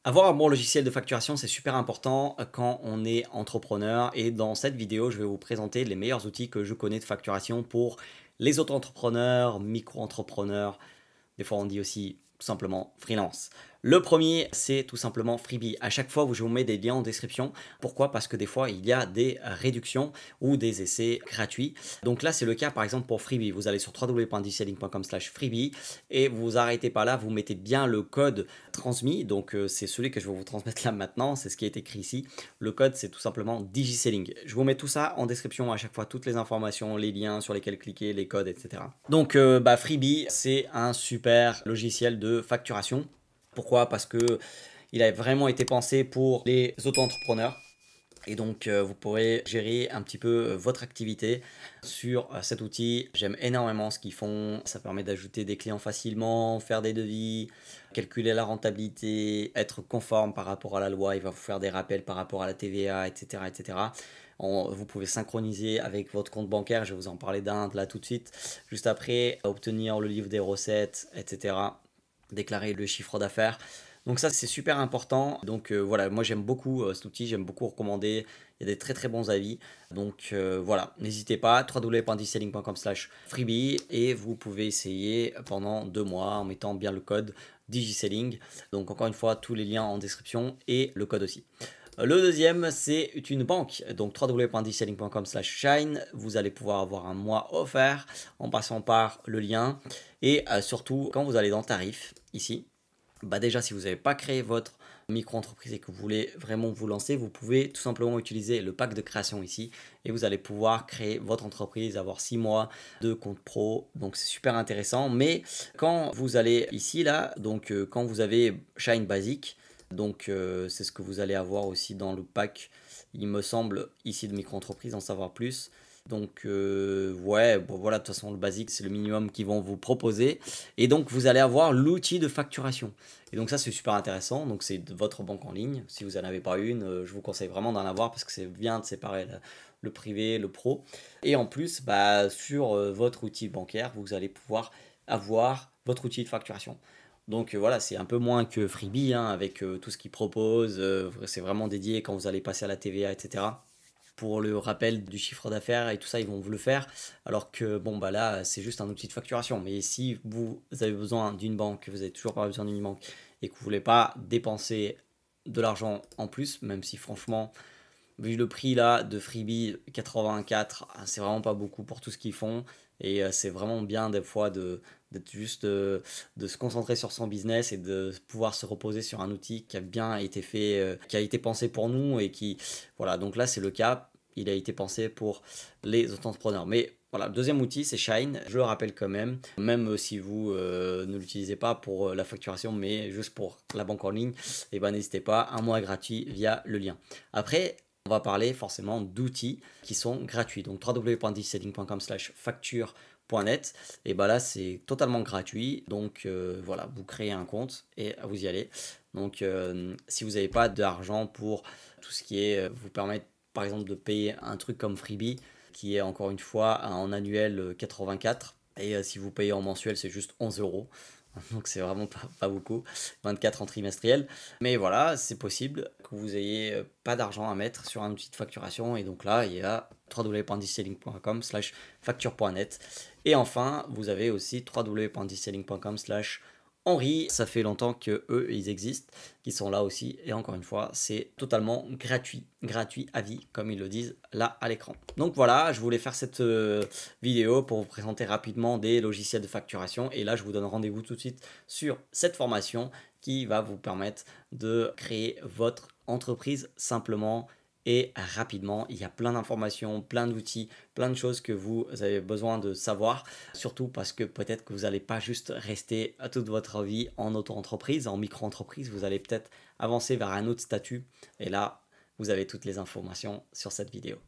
Avoir un bon logiciel de facturation, c'est super important quand on est entrepreneur. Et dans cette vidéo, je vais vous présenter les meilleurs outils que je connais de facturation pour les auto-entrepreneurs, micro-entrepreneurs. Des fois, on dit aussi tout simplement freelance. Le premier, c'est tout simplement Freebie. À chaque fois, je vous mets des liens en description. Pourquoi? Parce que des fois, il y a des réductions ou des essais gratuits. Donc là, c'est le cas par exemple pour Freebie. Vous allez sur www.digiselling.com/freebie et vous arrêtez pas là. Vous mettez bien le code transmis. Donc c'est celui que je vais vous transmettre là maintenant. C'est ce qui est écrit ici. Le code, c'est tout simplement Digiselling. Je vous mets tout ça en description à chaque fois, toutes les informations, les liens sur lesquels cliquer, les codes, etc. Donc Freebie, c'est un super logiciel de facturation. Pourquoi? Parce que il a vraiment été pensé pour les auto-entrepreneurs. Et donc, vous pourrez gérer un petit peu votre activité sur cet outil. J'aime énormément ce qu'ils font. Ça permet d'ajouter des clients facilement, faire des devis, calculer la rentabilité, être conforme par rapport à la loi. Il va vous faire des rappels par rapport à la TVA, etc. etc. Vous pouvez synchroniser avec votre compte bancaire. Je vais vous en parler d'un là tout de suite. Juste après, obtenir le livre des recettes, etc. Déclarer le chiffre d'affaires. Donc ça, c'est super important. Donc voilà, moi j'aime beaucoup cet outil, j'aime beaucoup recommander. Il y a des très très bons avis. Donc voilà, n'hésitez pas, www.digiselling.com/freebie et vous pouvez essayer pendant 2 mois en mettant bien le code Digiselling. Donc encore une fois, tous les liens en description et le code aussi. Le deuxième, c'est une banque. Donc www.digiselling.com/shine. Vous allez pouvoir avoir un mois offert en passant par le lien. Et surtout, quand vous allez dans Tarifs, ici, déjà, si vous n'avez pas créé votre micro-entreprise et que vous voulez vraiment vous lancer, vous pouvez tout simplement utiliser le pack de création ici et vous allez pouvoir créer votre entreprise, avoir 6 mois de compte pro. Donc, c'est super intéressant. Mais quand vous allez ici, là, donc quand vous avez Shine Basic, donc c'est ce que vous allez avoir aussi dans le pack, il me semble, ici de micro-entreprise, en savoir plus. Donc ouais, bon, voilà, de toute façon le basique c'est le minimum qu'ils vont vous proposer. Et donc vous allez avoir l'outil de facturation. Et donc ça c'est super intéressant, donc c'est de votre banque en ligne. Si vous n'en avez pas une, je vous conseille vraiment d'en avoir parce que c'est bien de séparer le privé, le pro. Et en plus, sur votre outil bancaire, vous allez pouvoir avoir votre outil de facturation. Donc voilà, c'est un peu moins que Freebie hein, avec tout ce qu'ils proposent. C'est vraiment dédié quand vous allez passer à la TVA, etc. Pour le rappel du chiffre d'affaires et tout ça, ils vont vous le faire. Alors que bon, là, c'est juste un outil de facturation. Mais si vous avez besoin d'une banque, vous n'avez toujours pas besoin d'une banque et que vous ne voulez pas dépenser de l'argent en plus, même si franchement, vu le prix là de Freebie 84, c'est vraiment pas beaucoup pour tout ce qu'ils font. Et c'est vraiment bien des fois d'être juste de se concentrer sur son business et de pouvoir se reposer sur un outil qui a bien été fait, qui a été pensé pour nous et qui, voilà, donc là c'est le cas, il a été pensé pour les auto-entrepreneurs. Mais voilà, le deuxième outil c'est Shine, je le rappelle quand même, même si vous ne l'utilisez pas pour la facturation, mais juste pour la banque en ligne, et n'hésitez pas, un mois gratuit via le lien. Après, on va parler forcément d'outils qui sont gratuits. Donc www.digiselling.com/facture.net. Et là, c'est totalement gratuit. Donc voilà, vous créez un compte et vous y allez. Donc si vous n'avez pas d'argent pour tout ce qui est vous permettre par exemple de payer un truc comme Freebie, qui est encore une fois en annuel 84. Et si vous payez en mensuel, c'est juste 11 euros. Donc c'est vraiment pas beaucoup, 24 en trimestriel. Mais voilà, c'est possible que vous ayez pas d'argent à mettre sur un outil de facturation. Et donc là, il y a www.digiselling.com/facture.net. Et enfin, vous avez aussi www.digiselling.com/Henri. Ça fait longtemps que eux ils existent, qui sont là aussi. Et encore une fois, c'est totalement gratuit à vie, comme ils le disent là à l'écran. Donc voilà, je voulais faire cette vidéo pour vous présenter rapidement des logiciels de facturation. Et là, je vous donne rendez-vous tout de suite sur cette formation qui va vous permettre de créer votre entreprise simplement et rapidement. Il y a plein d'informations, plein d'outils, plein de choses que vous avez besoin de savoir, surtout parce que peut-être que vous n'allez pas juste rester toute votre vie en auto-entreprise, en micro-entreprise, vous allez peut-être avancer vers un autre statut et là, vous avez toutes les informations sur cette vidéo.